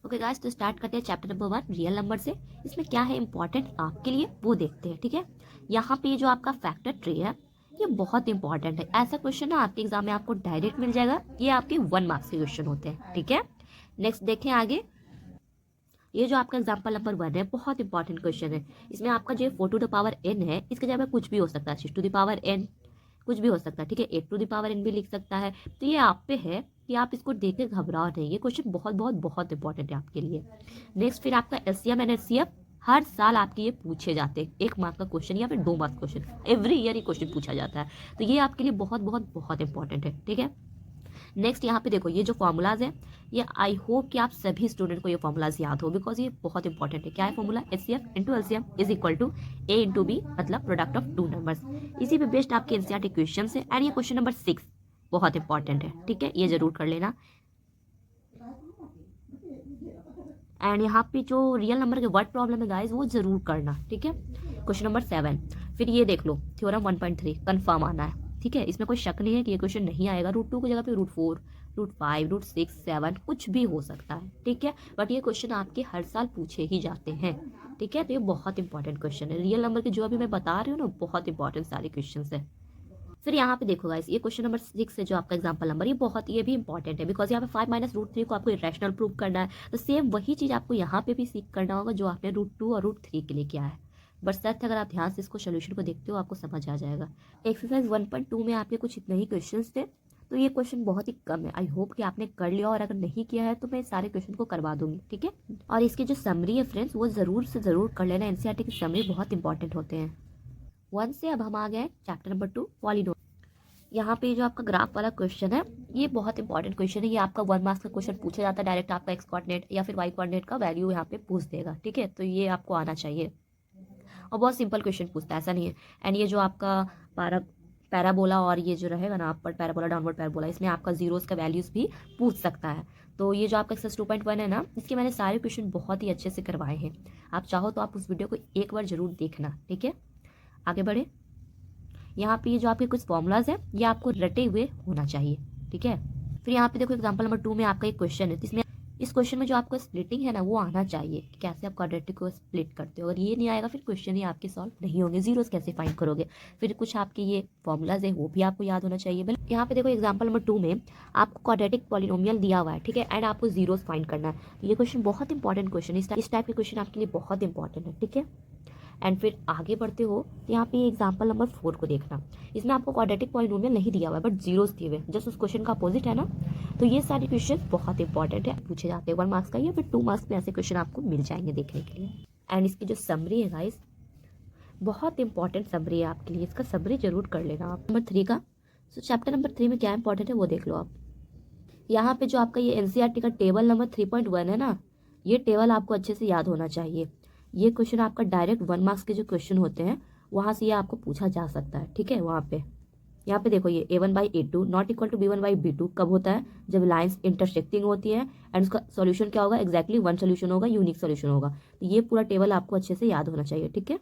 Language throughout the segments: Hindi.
ओके गाइस, तो स्टार्ट करते हैं चैप्टर नंबर 1 रियल नंबर से। इसमें क्या है इंपॉर्टेंट आपके लिए वो देखते हैं। ठीक है, यहाँ पे ये जो आपका फैक्टर ट्री है ये बहुत इंपॉर्टेंट है। ऐसा क्वेश्चन ना आपके एग्जाम में आपको डायरेक्ट मिल जाएगा। ये आपके 1 मार्क्स के क्वेश्चन होते हैं। ठीक है, नेक्स्ट देखें आगे। ये जो आपका एग्जाम्पल नंबर 1 है बहुत इंपॉर्टेंट क्वेश्चन है। इसमें आपका जो 4 टू द पावर n है इसके जगह कुछ भी हो सकता है, 6 टू द पावर n कुछ भी हो सकता है। ठीक है, 8 टू द पावर n भी लिख सकता है। तो ये आप पे है कि आप इसको देख के घबराओ नहीं। ये क्वेश्चन बहुत बहुत बहुत इंपॉर्टेंट है आपके लिए। नेक्स्ट फिर आपका एलसीएम एंड एचसीएफ हर साल आपके ये पूछे जाते हैं। 1 मार्क का क्वेश्चन या फिर 2 मार्क क्वेश्चन एवरी ईयर ये क्वेश्चन पूछा जाता है। तो ये आपके लिए बहुत बहुत बहुत इंपॉर्टेंट है। ठीक है, नेक्स्ट यहाँ पे देखो ये जो फॉर्मूलाज है ये आई होप कि आप सभी स्टूडेंट को ये फॉर्मूलाज याद हो, बिकॉज ये बहुत इंपॉर्टेंट है। क्या है formula? HCF into LCM is equal to A into B, मतलब प्रोडक्ट ऑफ 2 नंबर्स। इसी पे बेस्ड आपके एनसीईआरटी क्वेश्चन है। एंड ये क्वेश्चन नंबर 6 बहुत इंपॉर्टेंट है। ठीक है, ये जरूर कर लेना। एंड यहाँ पे जो रियल नंबर के वर्ड प्रॉब्लम है गाइस वो जरूर करना। ठीक है, क्वेश्चन नंबर 7 फिर ये देख लो थ्योरम 1.3 कंफर्म आना है। ठीक है, इसमें कोई शक नहीं है कि ये क्वेश्चन नहीं आएगा। √2 की जगह पे √4, √5, √6, 7 कुछ भी हो सकता है। ठीक है, बट ये क्वेश्चन आपके हर साल पूछे ही जाते हैं। ठीक है, तो ये बहुत इंपॉर्टेंट क्वेश्चन है। रियल नंबर के जो अभी मैं बता रही हूँ ना बहुत इंपॉर्टेंट सारे क्वेश्चन है। फिर यहाँ पे देखो गाइस ये क्वेश्चन नंबर 6 है जो आपका एग्जाम्पल नंबर, ये भी इंपॉर्टेंट है बिकॉज यहाँ पे 5 माइनस √3 को आपको इरेशनल प्रूव करना है। तो सेम वही चीज आपको यहाँ पे भी सीख करना होगा जो आपने √2 और √3 के लिए किया है। बट सच अगर आप ध्यान से इसको सोल्यूशन को देखते हो आपको समझ आ जाएगा। एक्सरसाइज 1.2 में आपके कुछ इतने ही क्वेश्चन थे, तो ये क्वेश्चन बहुत ही कम है। आई होप कि आपने कर लिया, और अगर नहीं किया है तो मैं सारे क्वेश्चन को करवा दूंगी। ठीक है, और इसकी जो समरी है फ्रेंड्स वो जरूर से जरूर कर लेना। एनसीईआरटी की समरी बहुत इंपॉर्टेंट होते हैं। 1 से अब हम आ गए चैप्टर नंबर 2 पॉलीनोमियल। यहाँ पे जो आपका ग्राफ वाला क्वेश्चन है ये बहुत इंपॉर्टेंट क्वेश्चन है। ये आपका 1 मार्क्स का क्वेश्चन पूछा जाता है डायरेक्ट। आपका एक्स कोऑर्डिनेट या फिर वाई कोऑर्डिनेट का वैल्यू यहाँ पे पूछ देगा। ठीक है, तो ये आपको आना चाहिए और बहुत सिंपल क्वेश्चन पूछता है, ऐसा नहीं है। एंड ये जो आपका पैराबोला और ये जो रहेगा ना अपवर्ड पैराबोला डाउनवर्ड पैराबोला, इसमें आपका जीरोस का वैल्यूज भी पूछ सकता है। तो ये जो आपका एक्सरसाइज 2.1 है ना इसके मैंने सारे क्वेश्चन बहुत ही अच्छे से करवाए हैं। आप चाहो तो आप उस वीडियो को एक बार जरूर देखना। ठीक है, आगे बढ़े। यहाँ पे ये जो आपके कुछ फॉर्मूलाज है ये आपको रटे हुए होना चाहिए। ठीक है, फिर यहाँ पे देखो एग्जांपल नंबर 2 में आपका एक क्वेश्चन है। इसमें इस क्वेश्चन में जो आपको स्प्लिटिंग है ना वो आना चाहिए कि कैसे आप क्वाड्रेटिक को स्प्लिट करते हो। अगर ये नहीं आएगा फिर क्वेश्चन ही आपके सॉल्व नहीं होंगे। जीरोस कैसे फाइंड करोगे। फिर कुछ आपके ये फॉर्मूलाज है वो भी आपको याद होना चाहिए। यहाँ पे देखो एग्जाम्पल नंबर 2 में आपको क्वाड्रेटिक पॉलिनोमियल दिया हुआ है। ठीक है, एंड आपको जीरोस फाइंड करना है। तो ये क्वेश्चन बहुत इंपॉर्टेंट क्वेश्चन है। इस टाइप के क्वेश्चन आपके लिए बहुत इंपॉर्टेंट है। ठीक है, एंड फिर आगे बढ़ते हो तो यहाँ पे एग्जाम्पल नंबर 4 को देखना। इसमें आपको क्वाड्रेटिक पॉलिनोमियल नहीं दिया हुआ है बट जीरोस दिए हुए जस्ट उस क्वेश्चन का अपोजिट है ना। तो ये सारे क्वेश्चन बहुत इंपॉर्टेंट है, पूछे जाते हैं 1 मार्क्स का या फिर 2 मार्क्स में ऐसे क्वेश्चन आपको मिल जाएंगे देखने के लिए। एंड इसकी जो समरी है गाइस बहुत इंपॉर्टेंट समरी है आपके लिए, इसका समरी जरूर कर लेना आप। नंबर 3 का सो चैप्टर नंबर 3 में क्या इंपॉर्टेंट है वो देख लो आप। यहाँ पे जो आपका ये एनसीईआरटी का टेबल नंबर 3.1 है ना ये टेबल आपको अच्छे से याद होना चाहिए। ये क्वेश्चन आपका डायरेक्ट 1 मार्क्स के जो क्वेश्चन होते हैं वहां से ये आपको पूछा जा सकता है। ठीक है, वहां पे यहाँ पे देखो ये a1/a2 not equal to b1/b2 कब होता है? जब लाइंस इंटरसेक्टिंग होती है। एंड उसका सॉल्यूशन क्या होगा? एग्जैक्टली 1 सोल्यूशन होगा, यूनिक सोल्यूशन होगा। तो ये पूरा टेबल आपको अच्छे से याद होना चाहिए। ठीक है,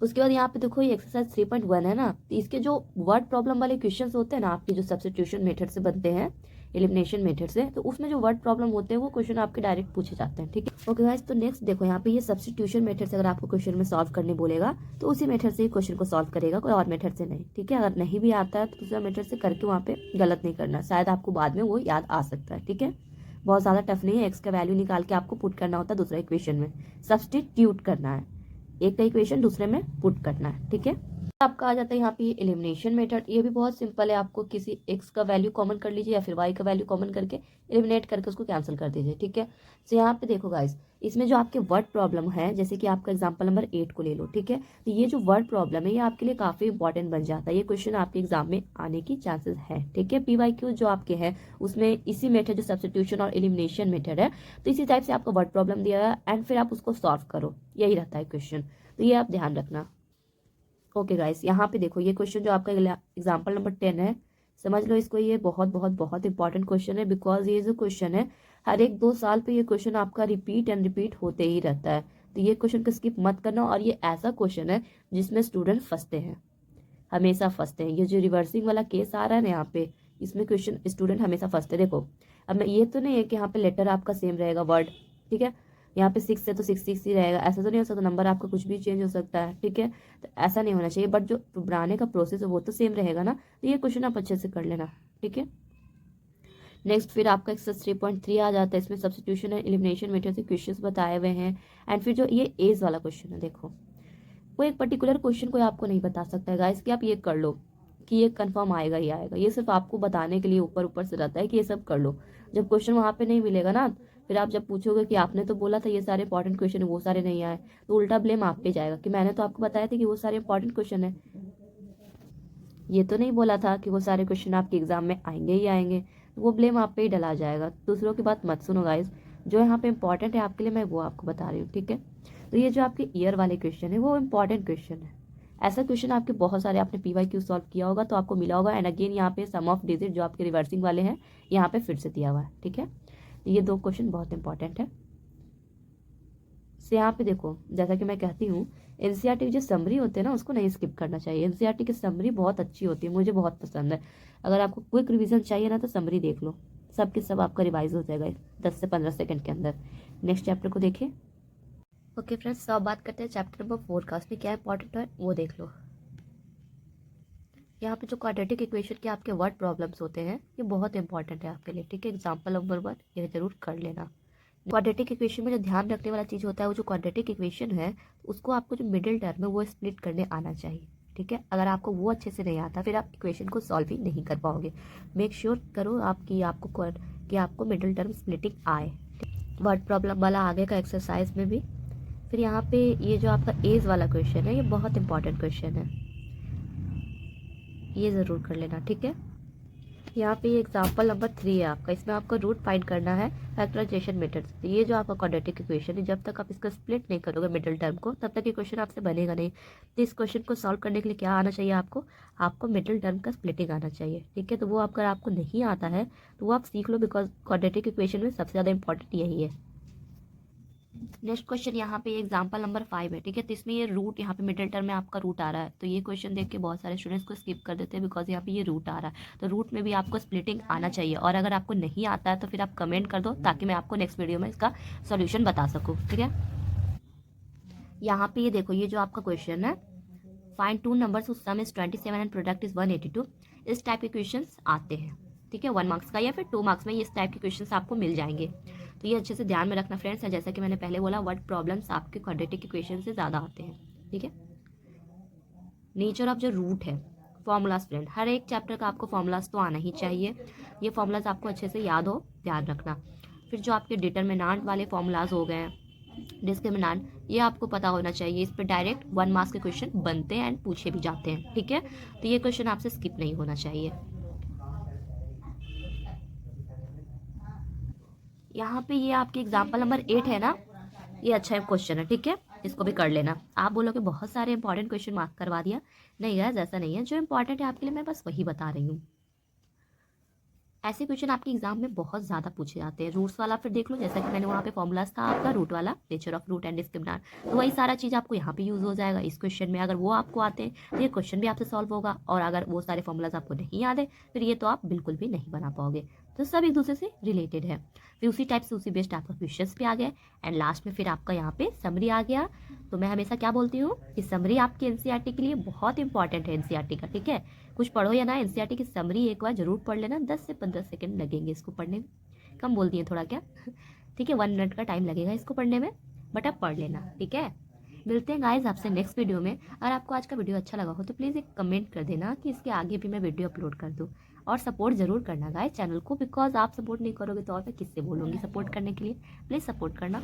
उसके बाद यहाँ पे देखो ये एक्सरसाइज 3.1 है ना, तो इसके जो वर्ड प्रॉब्लम वाले क्वेश्चन होते हैं ना आपके जो सब्स्टिट्यूशन मेथड से बनते हैं, एलिमिनेशन मेथड से, तो उसमें जो वर्ड प्रॉब्लम होते हैं वो क्वेश्चन आपके डायरेक्ट पूछे जाते हैं। ठीक है, ओके गाइस, तो नेक्स्ट देखो यहाँ पे ये सब्स्टिट्यूशन मेथड से अगर आपको क्वेश्चन में सॉल्व करने बोलेगा तो उसी मेथड से ही क्वेश्चन को सॉल्व करेगा, कोई और मेथड से नहीं। ठीक है, अगर नहीं भी आता है तो दूसरा मेथड से करके वहाँ पे गलत नहीं करना, शायद आपको बाद में वो याद आ सकता है। ठीक है, बहुत ज्यादा टफ नहीं है। एक्स का वैल्यू निकाल के आपको पुट करना होता है दूसरा इक्वेशन में, सब्स्टिट्यूट करना है, एक का इक्वेशन दूसरे में पुट करना है। ठीक है, आपका आ जाता है यहाँ पे एलिमिनेशन मेथड। ये भी बहुत सिंपल है, आपको किसी एक्स का वैल्यू कॉमन कर लीजिए या फिर वाई का वैल्यू कॉमन करके एलिमिनेट करके उसको कैंसिल कर दीजिए। ठीक है, तो यहाँ पे देखो गाइस इसमें जो आपके वर्ड प्रॉब्लम है जैसे कि आपका एग्जांपल नंबर 8 को ले लो। ठीक है, तो ये जो वर्ड प्रॉब्लम है ये आपके लिए काफी इंपॉर्टेंट बन जाता है। ये क्वेश्चन आपके एग्जाम में आने की चांसेस है। ठीक है, PYQ जो आपके है उसमें इसी मेथड जो सब्स्टिट्यूशन और एलिमिनेशन मेथड है तो इसी टाइप से आपको वर्ड प्रॉब्लम दिया है एंड फिर आप उसको सॉल्व करो, यही रहता है क्वेश्चन। तो ये आप ध्यान रखना। ओके गाइस, यहाँ पे देखो ये क्वेश्चन जो आपका एग्जांपल नंबर 10 है, समझ लो इसको, ये बहुत बहुत बहुत इंपॉर्टेंट क्वेश्चन है बिकॉज ये जो क्वेश्चन है हर 1-2 साल पे ये क्वेश्चन आपका रिपीट एंड रिपीट होते ही रहता है। तो ये क्वेश्चन को स्किप मत करना। और ये ऐसा क्वेश्चन है जिसमें स्टूडेंट फंसते हैं, हमेशा फंसते हैं। ये जो रिवर्सिंग वाला केस आ रहा है ना यहाँ पे इसमें क्वेश्चन स्टूडेंट हमेशा फंसते हैं। देखो अब मैं ये तो नहीं है कि यहाँ पे लेटर आपका सेम रहेगा वर्ड, ठीक है। यहाँ पे 6 है तो 6 ही रहेगा, ऐसा तो नहीं हो सकता, नंबर आपका कुछ भी चेंज हो सकता है, ठीक है। तो ऐसा नहीं होना चाहिए, बट जो बनाने का प्रोसेस है वो तो सेम रहेगा ना। तो ये क्वेश्चन आप अच्छे से कर लेना, ठीक है। नेक्स्ट फिर आपका एक्सरसाइज 3.3 आ जाता है, इसमें सब्स्टिट्यूशन एंड एलिमिनेशन मेथड से क्वेश्चंस बताए हुए हैं। एंड फिर जो ये एज वाला क्वेश्चन है, देखो कोई एक पर्टिकुलर क्वेश्चन कोई आपको नहीं बता सकता है गाइस कि आप ये कर लो कि ये कंफर्म आएगा ही आएगा, ये सिर्फ आपको बताने के लिए ऊपर ऊपर से रहता है कि ये सब कर लो। जब क्वेश्चन वहाँ पे नहीं मिलेगा ना, फिर आप जब पूछोगे कि आपने तो बोला था ये सारे इंपॉर्टेंट क्वेश्चन है, वो सारे नहीं आए, तो उल्टा ब्लेम आप पे जाएगा कि मैंने तो आपको बताया था कि वो सारे इंपॉर्टेंट क्वेश्चन है, ये तो नहीं बोला था कि वो सारे क्वेश्चन आपके एग्जाम में आएंगे ही आएंगे। तो वो ब्लेम आप पे ही डला जाएगा। दूसरों की बात मत सुनो गाइस, जो यहाँ पे इंपॉर्टेंट है आपके लिए मैं वो आपको बता रही हूँ, ठीक है। तो ये जो आपके ईयर वाले क्वेश्चन है वो इंपॉर्टेंट क्वेश्चन है। ऐसा क्वेश्चन आपके बहुत सारे आपने PYQ सॉल्व किया होगा तो आपको मिला होगा। एंड अगेन यहाँ पे सम ऑफ डिजिट जो आपके रिवर्सिंग वाले हैं यहाँ पे फिर से दिया हुआ है, ठीक है। तो ये 2 क्वेश्चन बहुत इंपॉर्टेंट है। से यहाँ पे देखो, जैसा कि मैं कहती हूँ NCERT जो समरी होते हैं ना उसको नहीं स्किप करना चाहिए। NCERT की समरी बहुत अच्छी होती है, मुझे बहुत पसंद है। अगर आपको क्विक रिवीजन चाहिए ना तो समरी देख लो, सब के सब आपका रिवाइज हो जाएगा 10 से 15 सेकंड के अंदर। नेक्स्ट चैप्टर को देखें। ओके फ्रेंड्स, अब बात करते हैं चैप्टर नंबर 4 का। उसमें क्या इंपॉर्टेंट है वो देख लो। यहाँ पे जो क्वाड्रेटिक इक्वेशन के आपके वर्ड प्रॉब्लम्स होते हैं ये बहुत इंपॉर्टेंट है आपके लिए, ठीक है। एग्जाम्पल नंबर 1 ये जरूर कर लेना। क्वाड्रेटिक इक्वेशन में जो ध्यान रखने वाला चीज़ होता है वो जो क्वाड्रेटिक इक्वेशन है उसको आपको जो मिडिल टर्म है वो स्प्लिट करने आना चाहिए, ठीक है। अगर आपको वो अच्छे से नहीं आता फिर आप इक्वेशन को सॉल्व ही नहीं कर पाओगे। मेक श्योर करो आपको मिडिल टर्म स्प्लिटिंग आए। वर्ड प्रॉब्लम वाला आगे का एक्सरसाइज में भी। फिर यहाँ पे ये जो आपका एज वाला क्वेश्चन है ये बहुत इंपॉर्टेंट क्वेश्चन है, ये ज़रूर कर लेना, ठीक है। यहाँ पे एग्जाम्पल नंबर 3 है आपका, इसमें आपको रूट फाइंड करना है फैक्टराइजेशन मेथड से। ये जो आपका क्वाड्रेटिक इक्वेशन है जब तक आप इसका स्प्लिट नहीं करोगे मिडिल टर्म को तब तक ये क्वेश्चन आपसे बनेगा नहीं। तो इस क्वेश्चन को सॉल्व करने के लिए क्या आना चाहिए आपको मिडिल टर्म का स्प्लिटिंग आना चाहिए, ठीक है। तो वो अगर आपको नहीं आता है तो वो आप सीख लो, बिकॉज क्वाड्रेटिक इक्वेशन में सबसे ज़्यादा इंपॉर्टेंट यही है। नेक्स्ट क्वेश्चन यहाँ पे एग्जांपल नंबर 5 है, ठीक है। तो इसमें ये रूट यहाँ पे मिडिल टर्म में आपका रूट आ रहा है, तो ये क्वेश्चन देख के बहुत सारे स्टूडेंट्स को स्किप कर देते हैं बिकॉज यहाँ पे ये रूट आ रहा है। तो रूट में भी आपको स्प्लिटिंग आना चाहिए, और अगर आपको नहीं आता है तो फिर आप कमेंट कर दो ताकि मैं आपको नेक्स्ट वीडियो में इसका सोल्यूशन बता सकूँ, ठीक है। यहाँ पे ये देखो, ये जो आपका क्वेश्चन है find 2 numbers whose sum is 27 and product is 182, इस टाइप के क्वेश्चन आते हैं, ठीक है। 1 मार्क्स का या फिर 2 मार्क्स में इस टाइप के क्वेश्चन आपको मिल जाएंगे। तो ये अच्छे से ध्यान में रखना फ्रेंड्स। जैसा कि मैंने पहले बोला वर्ड प्रॉब्लम्स आपके क्वाड्रेटिक इक्वेशन से ज़्यादा आते हैं, ठीक है। नेचर ऑफ जो रूट है, फॉर्मूलाज फ्रेंड, हर एक चैप्टर का आपको फॉर्मूलाज तो आना ही चाहिए। ये फॉर्मूलाज आपको अच्छे से याद हो, ध्यान रखना। फिर जो आपके डिटर्मिनेंट वाले फॉर्मूलाज हो गए, डिस्क्रिमिनेंट, ये आपको पता होना चाहिए। इस पर डायरेक्ट 1 मार्क्स के क्वेश्चन बनते हैं एंड पूछे भी जाते हैं, ठीक है। तो ये क्वेश्चन आपसे स्किप नहीं होना चाहिए। यहाँ पे ये आपके एग्जाम्पल नंबर 8 है ना, ये अच्छा क्वेश्चन है, ठीक है। इसको भी कर लेना। आप बोलोगे बहुत सारे इंपॉर्टेंट क्वेश्चन मार्क करवा दिया, नहीं गाइस ऐसा नहीं है। जो इंपॉर्टेंट है आपके लिए मैं बस वही बता रही हूँ। ऐसे क्वेश्चन आपके एग्जाम में बहुत ज़्यादा पूछे जाते हैं। रूट्स वाला फिर देख लो, जैसा कि मैंने वहाँ पे फॉर्मूलाज था आपका रूट वाला, nature of root and discriminant, तो वही सारा चीज़ आपको यहाँ पे यूज़ हो जाएगा इस क्वेश्चन में। अगर वो आपको आते हैं तो ये क्वेश्चन भी आपसे सॉल्व होगा, और अगर वो सारे फॉर्मूलाज आपको नहीं याद है फिर ये तो आप बिल्कुल भी नहीं बना पाओगे। तो सब एक दूसरे से रिलेटेड है। फिर उसी टाइप से उसी बेस्ड आपका क्वेश्चंस भी आ गए, एंड लास्ट में फिर आपका यहाँ पे समरी आ गया। तो मैं हमेशा क्या बोलती हूँ कि समरी आपकी NCERT के लिए बहुत इंपॉर्टेंट है, NCERT का, ठीक है। कुछ पढ़ो या ना, NCERT की समरी एक बार जरूर पढ़ लेना। 10 से 15 सेकंड लगेंगे इसको पढ़ने में, कम बोल दिए थोड़ा क्या, ठीक है। 1 मिनट का टाइम लगेगा इसको पढ़ने में, बट आप पढ़ लेना, ठीक है। मिलते हैं गाइज आपसे नेक्स्ट वीडियो में। अगर आपको आज का वीडियो अच्छा लगा हो तो प्लीज़ एक कमेंट कर देना कि इसके आगे भी मैं वीडियो अपलोड कर दूँ, और सपोर्ट ज़रूर करना गाइज चैनल को, बिकॉज आप सपोर्ट नहीं करोगे तो और मैं किससे बोलूँगी सपोर्ट करने के लिए। प्लीज़ सपोर्ट करना।